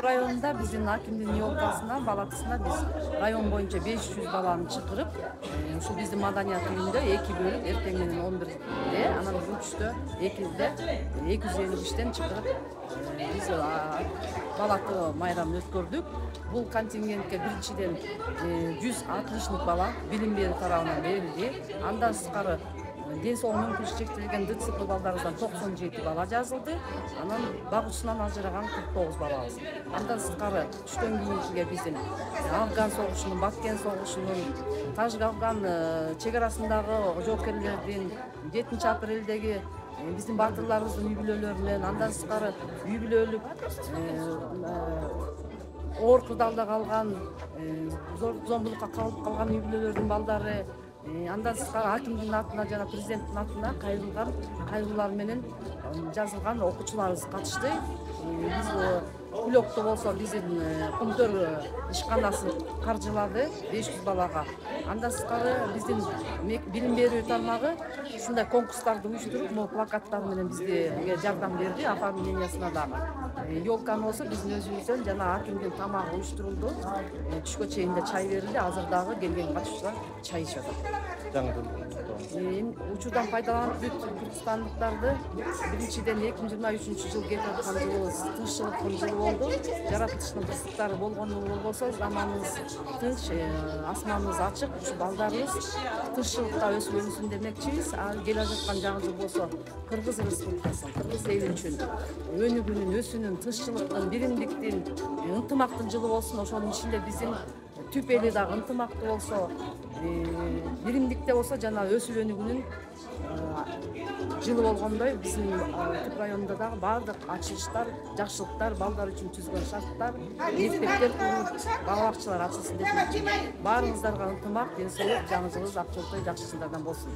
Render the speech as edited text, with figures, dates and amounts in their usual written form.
районунда биздин акимдин ёлкасына балатысына биз район боюнча 500 баланы чакырып, ушул биздин маданият үйүндө 2 бөлүп эртең менен 11-де, анан күчтө 2-де 250 кишиден чакырып биз балаты майрамын өткөрдүк. Бул контингентке биринчиден 160 бала билим берүү тарабынан берилди. Андан сырткары ден соолук мүмкүнчүлүгү чектелген ДЦП балдарыбыздан 97 бала жазылды. Анан багуучусунан ажыраган 49 балабыз. Андан сырткары түштөн кийинкиге биздин Афган согушунун, Баткен согушунун, Ташгалган чек арасындагы жоокерлердин 7-апрелдеги биздин батырларыбыздын үй бүлөлөрү менен, андан сырткары үй бүлөлүк оор кырдаалда калган, зомбулукка калып калган үй бүлөлөрдүн балдары, андан сырткары акимдин атына жана президенттин атына кайрылуулар менен жазылган окуучуларыбыз катышты. Биз Кулёкто болсо биздин Кумтөр ишканасы каржылады 500 балага. Андан сырткары биздин билим берүү тармагы ушундай конкурстарды уюштуруп, могу плакаттар менен бизге жардам берди, оформлениясына дагы. Ёлканы болсо биздин өзүбүздөн жана акимдин тамагы уюштурулду. Түшкө чейин да чай берилди, азыр дагы келген катышуучулар чай ичип атат. Учурдан пайдаланып кыргызстандыктарды биринчиден 2023 жыл кетип аткан жылыбыз тынччылыктын жылы болду. Жаратылыштын кырсыктары болгону болбосо, заманыбыз тынч, асманыбыз ачык, ушу балдарыбыз тынччылыкта өсүп өнсүн демекчибиз. Келе жаткан жаңы жыл болсо Кыргыз Республикасынын, кыргыз эли үчүн өнүгүүнүн, өсүүнүн, тынччылыктын, биримдиктин, ынтымактын жылы болсун. Ошонун ичинде биздин түп эли дагы ынтымактуу болсо, биримдикте болсо жана өсүп өнүгүүнүн жылы болгондой биздин Түп районунда дагы баардык ачылыштар, жакшылыктар, балдар үчүн түзгөн шарттар, мектептер курулуп, бала бакчалар ачылсын деп, баарыңыздарга ынтымак, ден соолук, жаңы жылыбыз ак жолтой жакшы жылдардан болсун.